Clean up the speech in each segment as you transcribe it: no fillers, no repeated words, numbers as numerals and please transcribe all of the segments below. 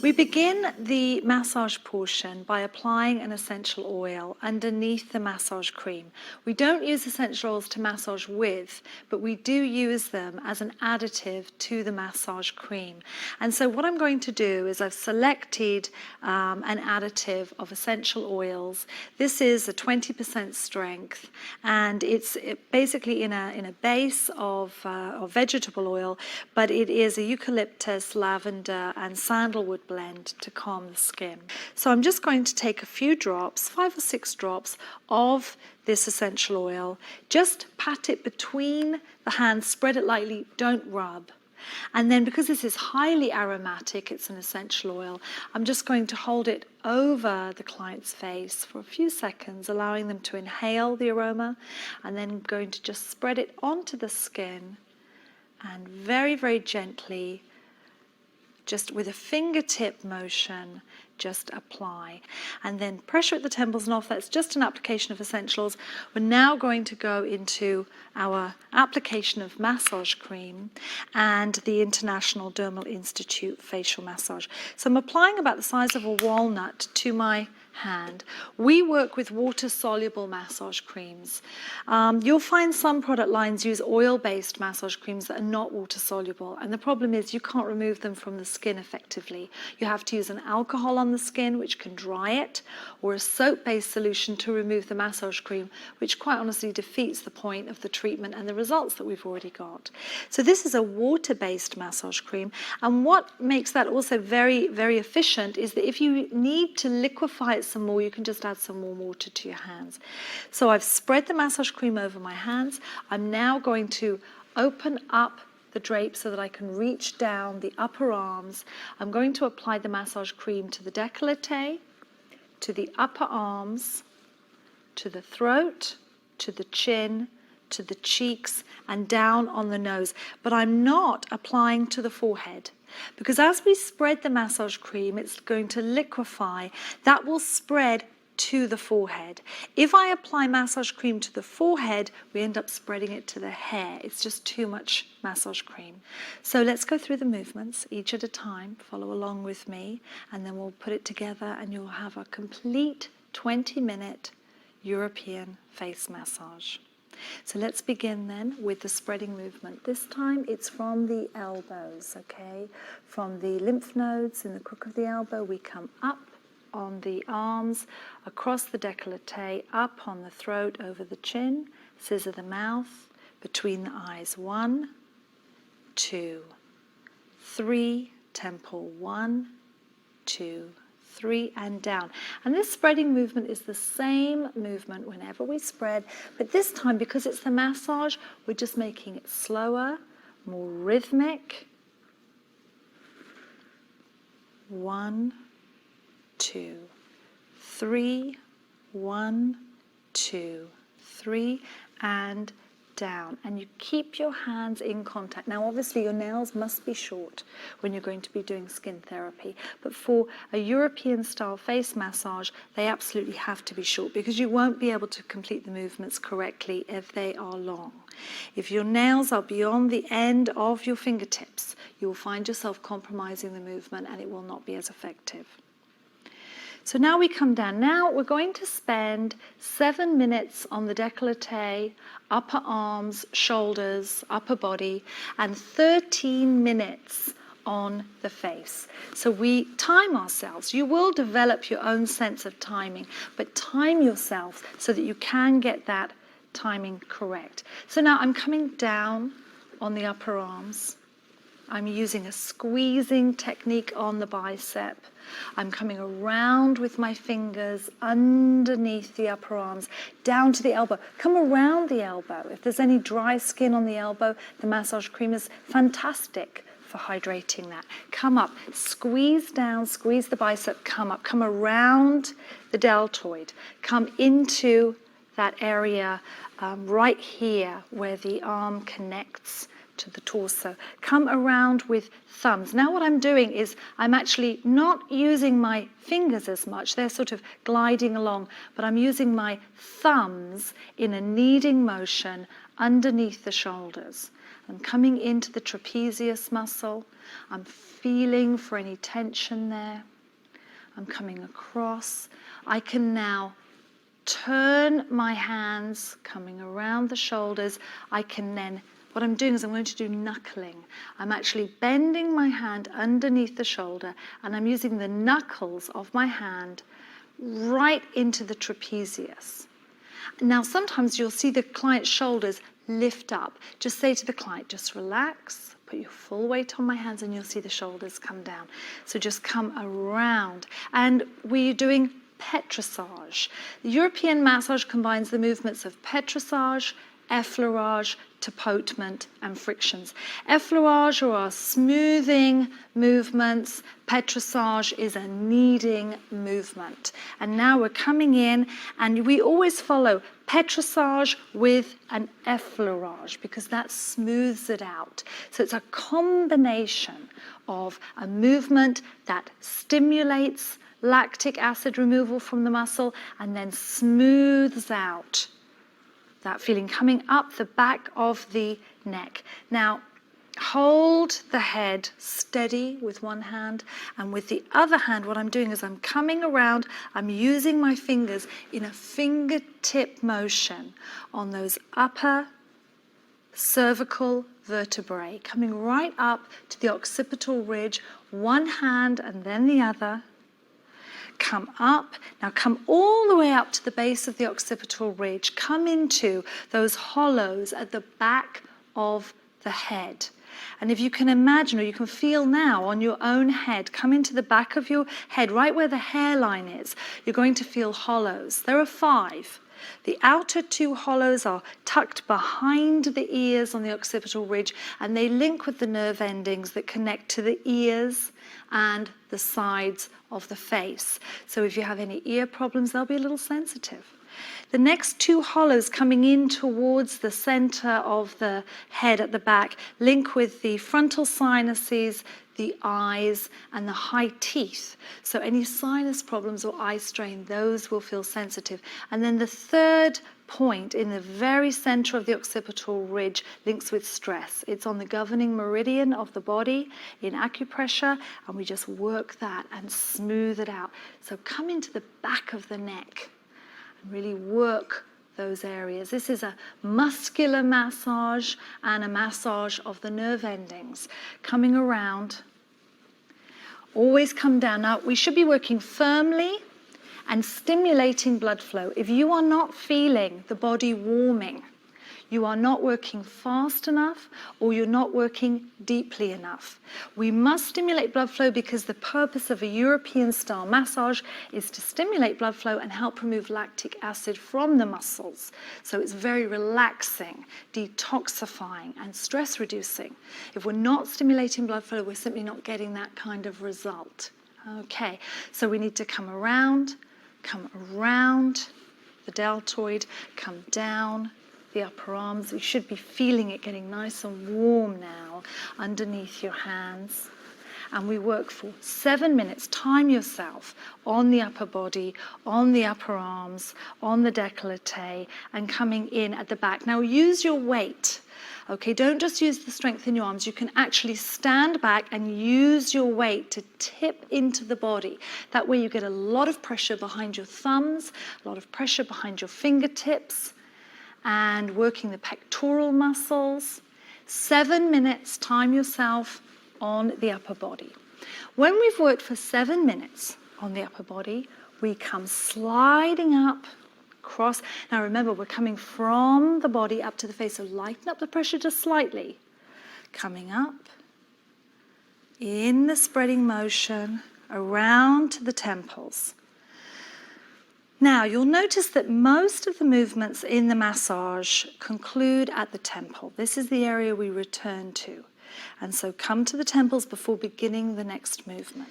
We begin the massage portion by applying an essential oil underneath the massage cream. We don't use essential oils to massage with, but we do use them as an additive to the massage cream. And so what I'm going to do is I've selected an additive of essential oils. This is a 20% strength, and it's basically in a base of vegetable oil, but it is a eucalyptus, lavender, and sandalwood blend to calm the skin. So I'm just going to take a few drops, 5 or 6 drops of this essential oil, just pat it between the hands, spread it lightly, don't rub. And then because this is highly aromatic, it's an essential oil, I'm just going to hold it over the client's face for a few seconds, allowing them to inhale the aroma, and then I'm going to just spread it onto the skin and very, very gently, just with a fingertip motion, just apply. And then pressure at the temples and off. That's just an application of essentials. We're now going to go into our application of massage cream and the International Dermal Institute facial massage. So I'm applying about the size of a walnut to my hand. We work with water-soluble massage creams. You'll find some product lines use oil-based massage creams that are not water-soluble, and the problem is you can't remove them from the skin effectively. You have to use an alcohol on the skin, which can dry it, or a soap-based solution to remove the massage cream, which quite honestly defeats the point of the treatment and the results that we've already got. So this is a water-based massage cream, and what makes that also very, very efficient is that if you need to liquefy it some more, you can just add some more water to your hands. So I've spread the massage cream over my hands. I'm now going to open up the drape so that I can reach down the upper arms. I'm going to apply the massage cream to the décolleté, to the upper arms, to the throat, to the chin, to the cheeks, and down on the nose. But I'm not applying to the forehead, because as we spread the massage cream, it's going to liquefy. That will spread to the forehead. If I apply massage cream to the forehead, we end up spreading it to the hair. It's just too much massage cream. So let's go through the movements each at a time. Follow along with me, and then we'll put it together and you'll have a complete 20-minute European face massage. So let's begin then with the spreading movement. This time it's from the elbows, okay? From the lymph nodes in the crook of the elbow, we come up on the arms, across the décolleté, up on the throat, over the chin, scissor the mouth, between the eyes. 1, 2, 3, temple. 1, 2, 3, and down. And this spreading movement is the same movement whenever we spread, but this time, because it's the massage, we're just making it slower, more rhythmic. 1, 2, 3, 1, 2, 3, and down. And you keep your hands in contact. Now obviously your nails must be short when you're going to be doing skin therapy, but for a European style face massage they absolutely have to be short, because you won't be able to complete the movements correctly if they are long. If your nails are beyond the end of your fingertips, you will find yourself compromising the movement and it will not be as effective. So now we come down. Now we're going to spend 7 minutes on the décolleté, upper arms, shoulders, upper body, and 13 minutes on the face. So we time ourselves. You will develop your own sense of timing, but time yourself so that you can get that timing correct. So now I'm coming down on the upper arms. I'm using a squeezing technique on the bicep. I'm coming around with my fingers underneath the upper arms, down to the elbow. Come around the elbow. If there's any dry skin on the elbow, the massage cream is fantastic for hydrating that. Come up, squeeze down, squeeze the bicep, come up, come around the deltoid, come into that area right here where the arm connects to the torso. Come around with thumbs. Now what I'm doing is I'm actually not using my fingers as much. They're sort of gliding along, but I'm using my thumbs in a kneading motion underneath the shoulders. I'm coming into the trapezius muscle. I'm feeling for any tension there. I'm coming across. I can now turn my hands, coming around the shoulders. I can then, what I'm doing is I'm going to do knuckling. I'm actually bending my hand underneath the shoulder, and I'm using the knuckles of my hand right into the trapezius. Now, sometimes you'll see the client's shoulders lift up. Just say to the client, just relax, put your full weight on my hands, and you'll see the shoulders come down. So just come around. And we're doing petrissage. The European massage combines the movements of petrissage, effleurage, tapotement, and frictions. Effleurage are our smoothing movements. Petrissage is a kneading movement. And now we're coming in, and we always follow petrissage with an effleurage because that smooths it out. So it's a combination of a movement that stimulates lactic acid removal from the muscle and then smooths out that feeling coming up the back of the neck. Now, hold the head steady with one hand, and with the other hand, what I'm doing is I'm coming around, I'm using my fingers in a fingertip motion on those upper cervical vertebrae, coming right up to the occipital ridge, one hand and then the other. Come up. Now come all the way up to the base of the occipital ridge. Come into those hollows at the back of the head. And if you can imagine, or you can feel now on your own head, come into the back of your head, right where the hairline is, you're going to feel hollows. There are 5. The outer 2 hollows are tucked behind the ears on the occipital ridge, and they link with the nerve endings that connect to the ears and the sides of the face. So if you have any ear problems, they'll be a little sensitive. The next 2 hollows coming in towards the center of the head at the back link with the frontal sinuses, the eyes, and the high teeth. So any sinus problems or eye strain, those will feel sensitive. And then the 3rd point in the very center of the occipital ridge links with stress. It's on the governing meridian of the body in acupressure, and we just work that and smooth it out. So come into the back of the neck and really work those areas. This is a muscular massage and a massage of the nerve endings. Coming around, always come down. Now, we should be working firmly and stimulating blood flow. If you are not feeling the body warming, you are not working fast enough, or you're not working deeply enough. We must stimulate blood flow because the purpose of a European style massage is to stimulate blood flow and help remove lactic acid from the muscles. So it's very relaxing, detoxifying, and stress reducing. If we're not stimulating blood flow, we're simply not getting that kind of result. Okay, so we need to come around the deltoid, come down the upper arms. You should be feeling it getting nice and warm now underneath your hands. And we work for 7 minutes. Time yourself on the upper body, on the upper arms, on the décolleté, and coming in at the back. Now use your weight. Okay, don't just use the strength in your arms. You can actually stand back and use your weight to tip into the body. That way you get a lot of pressure behind your thumbs, a lot of pressure behind your fingertips, and working the pectoral muscles. 7 minutes, time yourself on the upper body. When we've worked for 7 minutes on the upper body, we come sliding up, across. Now remember, we're coming from the body up to the face, so lighten up the pressure just slightly. Coming up, in the spreading motion, around to the temples. Now, you'll notice that most of the movements in the massage conclude at the temple. This is the area we return to. And so come to the temples before beginning the next movement.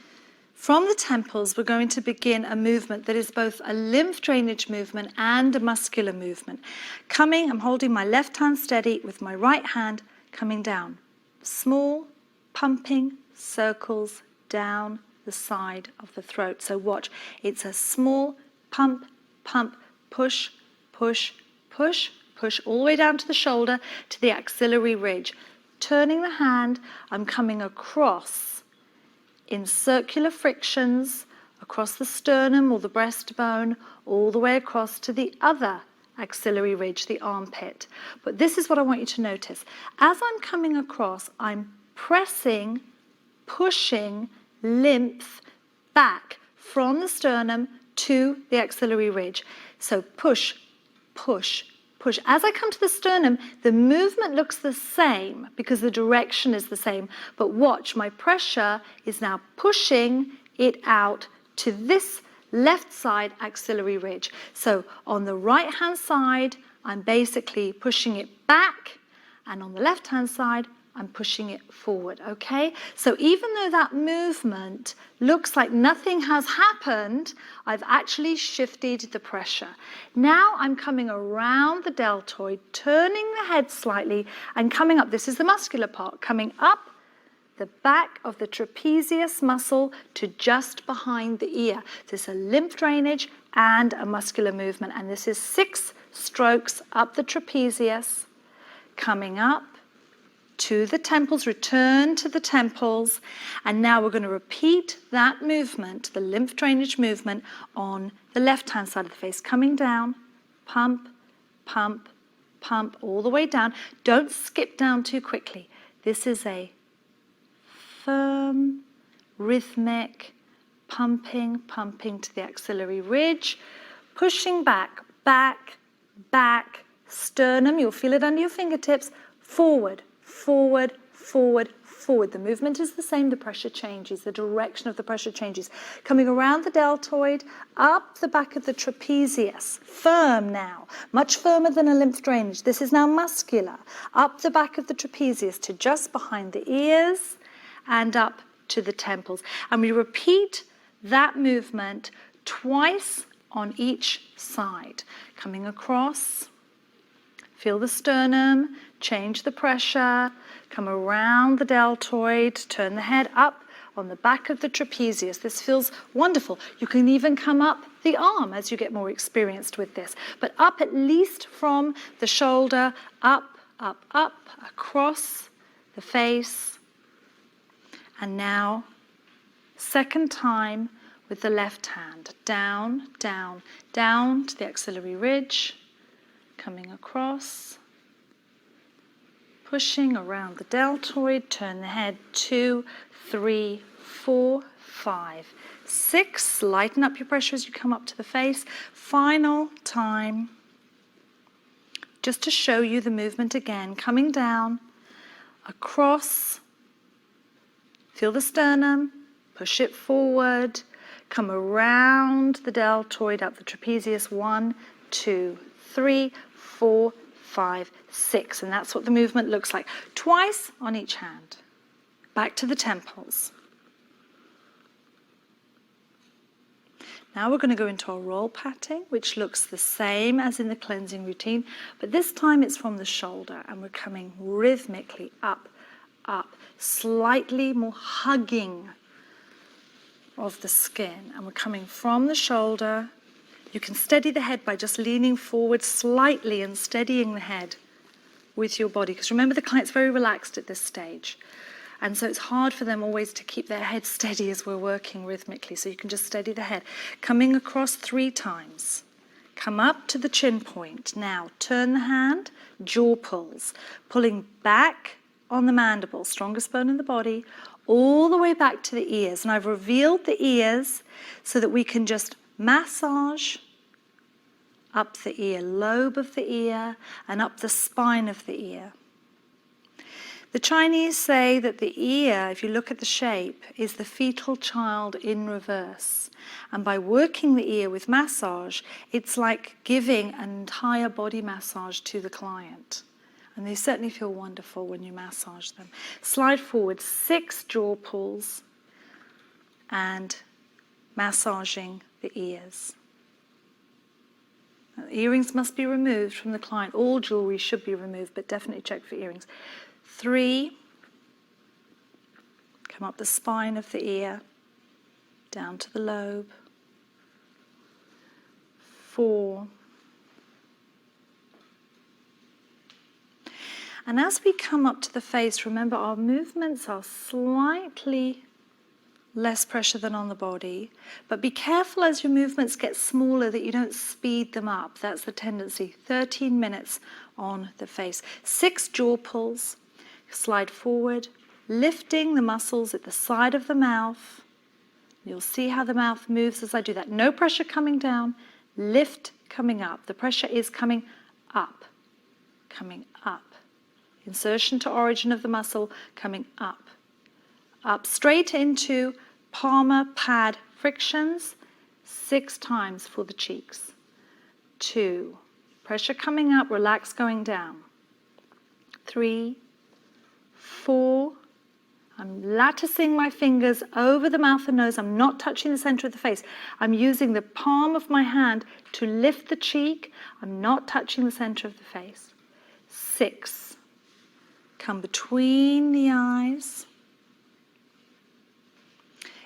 From the temples, we're going to begin a movement that is both a lymph drainage movement and a muscular movement. Coming, I'm holding my left hand steady with my right hand coming down. Small, pumping circles down the side of the throat. So watch, it's a small pump, pump, push, push, push, push, all the way down to the shoulder, to the axillary ridge. turning the hand, I'm coming across in circular frictions across the sternum or the breastbone, all the way across to the other axillary ridge, the armpit. But this is what I want you to notice. As I'm coming across, I'm pressing, pushing lymph back from the sternum to the axillary ridge. So push, push, push. As I come to the sternum, the movement looks the same because the direction is the same. But watch, my pressure is now pushing it out to this left side axillary ridge. So on the right hand side, I'm basically pushing it back, and on the left hand side, I'm pushing it forward, okay? So even though that movement looks like nothing has happened, I've actually shifted the pressure. Now I'm coming around the deltoid, turning the head slightly and coming up. This is the muscular part, coming up the back of the trapezius muscle to just behind the ear. This is a lymph drainage and a muscular movement, and this is 6 strokes up the trapezius, coming up to the temples, return to the temples, and now we're going to repeat that movement, the lymph drainage movement, on the left-hand side of the face, coming down, pump, pump, pump, all the way down. Don't skip down too quickly. This is a firm, rhythmic, pumping, pumping to the axillary ridge, pushing back, back, back, sternum, you'll feel it under your fingertips, forward, forward, forward, forward. The movement is the same, the pressure changes, the direction of the pressure changes. Coming around the deltoid, up the back of the trapezius, firm now, much firmer than a lymph drainage. This is now muscular. Up the back of the trapezius to just behind the ears and up to the temples. And we repeat that movement twice on each side. Coming across, feel the sternum, change the pressure, come around the deltoid, turn the head up on the back of the trapezius. This feels wonderful. You can even come up the arm as you get more experienced with this. But up at least from the shoulder, up, up, up, across the face. And now, second time with the left hand. Down, down, down to the axillary ridge, coming across, pushing around the deltoid, turn the head, 2, 3, 4, 5, 6. Lighten up your pressure as you come up to the face. Final time, just to show you the movement again, coming down, across, feel the sternum, push it forward, come around the deltoid, up the trapezius, 1, 2, 3, 4, 5, 6. And that's what the movement looks like. Twice on each hand. Back to the temples. Now we're going to go into our roll patting, which looks the same as in the cleansing routine, but this time it's from the shoulder, and we're coming rhythmically up, up, slightly more hugging of the skin, and we're coming from the shoulder. You can steady the head by just leaning forward slightly and steadying the head with your body, because remember the client's very relaxed at this stage, and so it's hard for them always to keep their head steady as we're working rhythmically, so you can just steady the head. Coming across 3 times. Come up to the chin point. Now turn the hand, jaw pulls, pulling back on the mandible, strongest bone in the body, all the way back to the ears. And I've revealed the ears so that we can just massage up the ear, lobe of the ear, and up the spine of the ear. The Chinese say that the ear, if you look at the shape, is the fetal child in reverse. And by working the ear with massage, it's like giving an entire body massage to the client. And they certainly feel wonderful when you massage them. Slide forward 6 jaw pulls and massaging the ears. Now, the earrings must be removed from the client. All jewelry should be removed, but definitely check for earrings. 3, come up the spine of the ear, down to the lobe. 4, And as we come up to the face, remember our movements are slightly less pressure than on the body, but be careful as your movements get smaller that you don't speed them up. That's the tendency. 13 minutes on the face. 6 jaw pulls. Slide forward, lifting the muscles at the side of the mouth. You'll see how the mouth moves as I do that. No pressure coming down, lift coming up. The pressure is coming up, coming up. Insertion to origin of the muscle, coming up. Up straight into palmar pad frictions, 6 times for the cheeks. 2, pressure coming up, relax going down. 3, 4, I'm latticing my fingers over the mouth and nose. I'm not touching the center of the face. I'm using the palm of my hand to lift the cheek. I'm not touching the center of the face. 6, come between the eyes.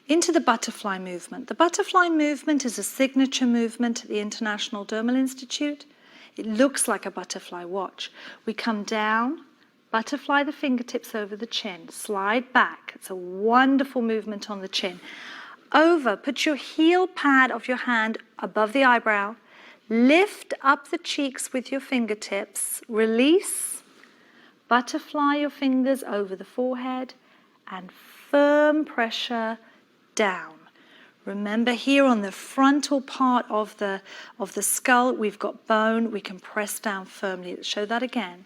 Into the butterfly movement. The butterfly movement is a signature movement at the International Dermal Institute. It looks like a butterfly watch. We come down, butterfly the fingertips over the chin, slide back. It's a wonderful movement on the chin. Over, put your heel pad of your hand above the eyebrow, lift up the cheeks with your fingertips, release, butterfly your fingers over the forehead, and firm pressure down. Remember here on the frontal part of the skull, we've got bone. We can press down firmly. Let's show that again.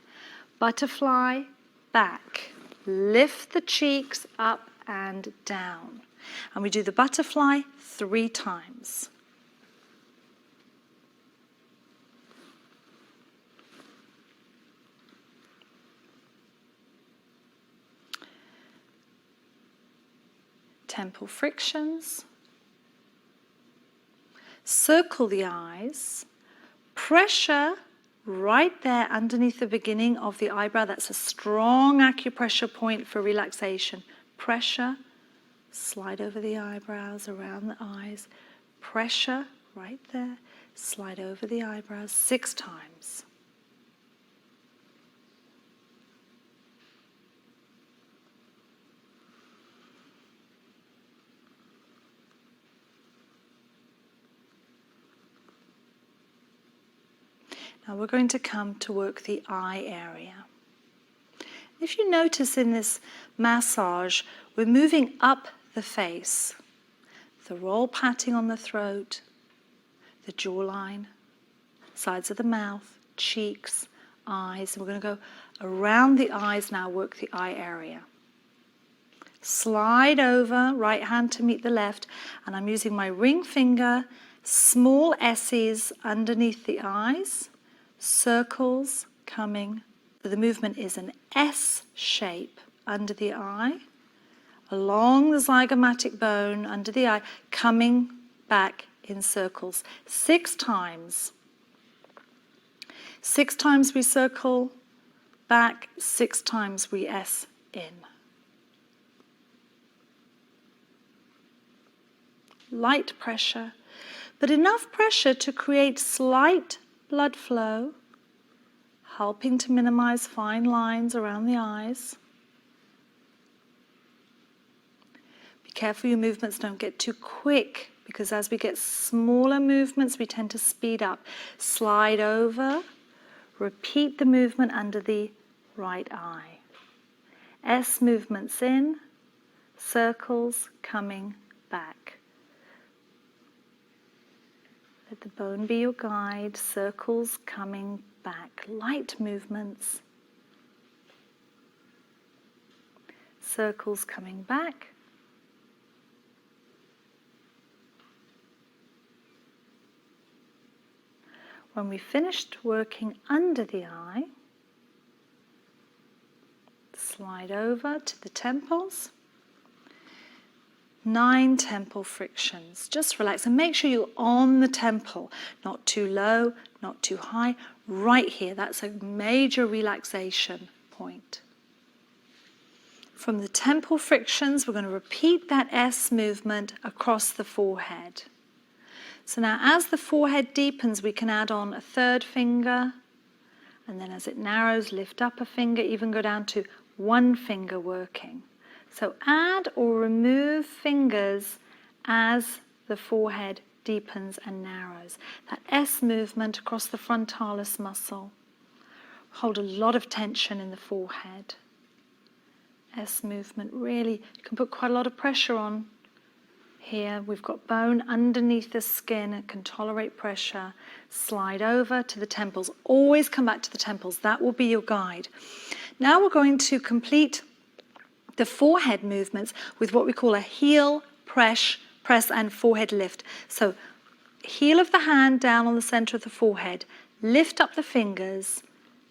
Butterfly, back. Lift the cheeks up and down. And we do the butterfly 3 times. Temple frictions. Circle the eyes. Pressure right there underneath the beginning of the eyebrow. That's a strong acupressure point for relaxation. Pressure. Slide over the eyebrows, around the eyes. Pressure right there. Slide over the eyebrows 6 times. Now we're going to come to work the eye area. If you notice in this massage, we're moving up the face. The roll patting on the throat, the jawline, sides of the mouth, cheeks, eyes. And we're going to go around the eyes now, work the eye area. Slide over, right hand to meet the left, and I'm using my ring finger, small S's underneath the eyes. Circles coming. The movement is an S shape under the eye, along the zygomatic bone under the eye, coming back in circles 6 times. 6 times we circle back, 6 times we S in. Light pressure, but enough pressure to create slight blood flow, helping to minimize fine lines around the eyes. Be careful your movements don't get too quick, because as we get smaller movements, we tend to speed up. Slide over, repeat the movement under the right eye. S movements in, circles coming back. Let the bone be your guide, circles coming back, light movements, circles coming back. When we finished working under the eye, slide over to the temples. 9 temple frictions. Just relax and make sure you're on the temple, not too low, not too high, right here. That's a major relaxation point. From the temple frictions, we're going to repeat that S movement across the forehead. So now as the forehead deepens, we can add on a 3rd finger And then as it narrows, lift up a finger, even go down to one finger working. So add or remove fingers as the forehead deepens and narrows. That S movement across the frontalis muscle. Hold a lot of tension in the forehead. S movement, really, you can put quite a lot of pressure on. Here we've got bone underneath the skin, it can tolerate pressure. Slide over to the temples. Always come back to the temples. That will be your guide. Now we're going to complete the forehead movements with what we call a heel, press, and forehead lift. So heel of the hand down on the center of the forehead. Lift up the fingers.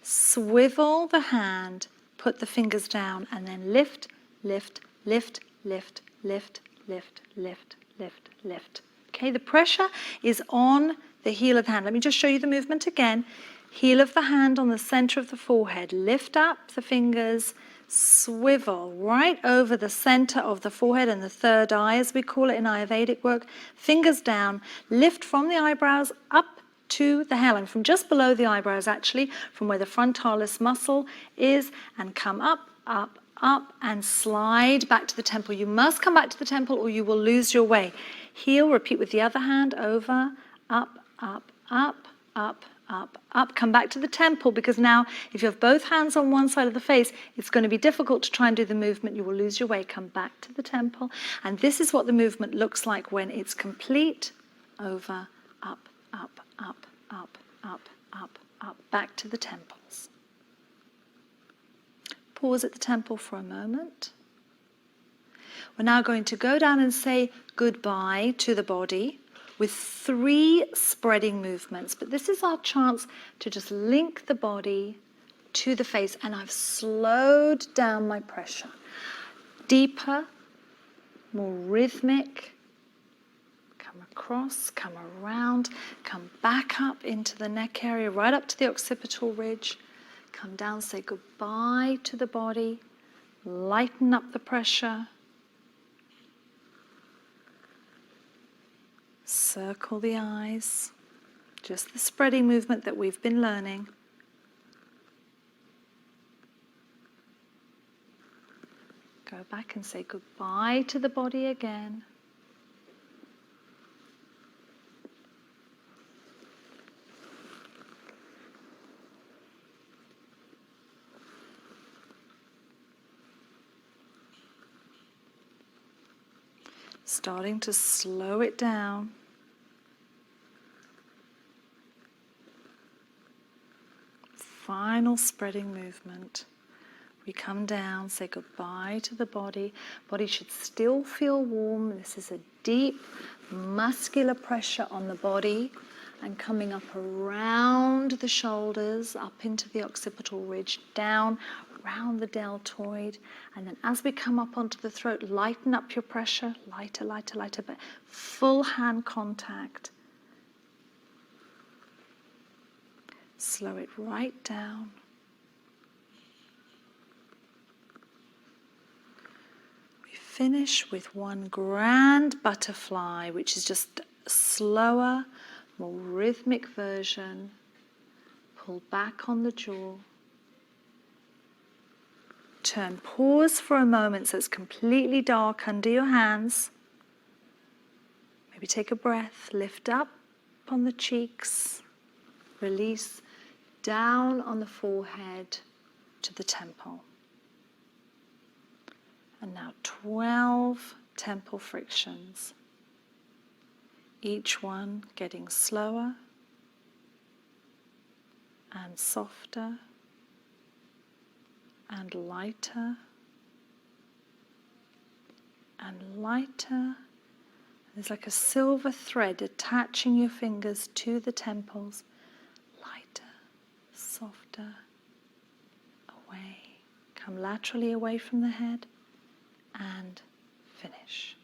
Swivel the hand. Put the fingers down and then lift, lift, lift, lift, lift, lift, lift, lift, lift. Okay, the pressure is on the heel of the hand. Let me just show you the movement again. Heel of the hand on the center of the forehead. Lift up the fingers, swivel right over the center of the forehead and the third eye, as we call it in Ayurvedic work. Fingers down, lift from the eyebrows up to the hairline, from just below the eyebrows actually, from where the frontalis muscle is, and come up, up, up, and slide back to the temple. You must come back to the temple or you will lose your way. Heel, repeat with the other hand, over, up, up, up, up, up, up. Come back to the temple, because now if you have both hands on one side of the face, it's going to be difficult to try and do the movement. You will lose your way. Come back to the temple. And this is what the movement looks like when it's complete. Over, up, up, up, up, up, up, up, back to the temples. Pause at the temple for a moment. We're now going to go down and say goodbye to the body with 3 spreading movements. But this is our chance to just link the body to the face. And I've slowed down my pressure. Deeper, more rhythmic. Come across, come around, come back up into the neck area, right up to the occipital ridge. Come down, say goodbye to the body. Lighten up the pressure. Circle the eyes. Just the spreading movement that we've been learning. Go back and say goodbye to the body again. Starting to slow it down. Final spreading movement. We come down, say goodbye to the body. Body should still feel warm. This is a deep muscular pressure on the body, and coming up around the shoulders, up into the occipital ridge, down around the deltoid, and then as we come up onto the throat, lighten up your pressure, lighter, lighter, lighter, but full hand contact. Slow it right down. We finish with one grand butterfly, which is just a slower, more rhythmic version. Pull back on the jaw. Turn, pause for a moment so it's completely dark under your hands. Maybe take a breath, lift up on the cheeks, release down on the forehead to the temple. And now 12 temple frictions, each one getting slower and softer and lighter and lighter. There's like a silver thread attaching your fingers to the temples. Lighter, softer, away. Come laterally away from the head and finish.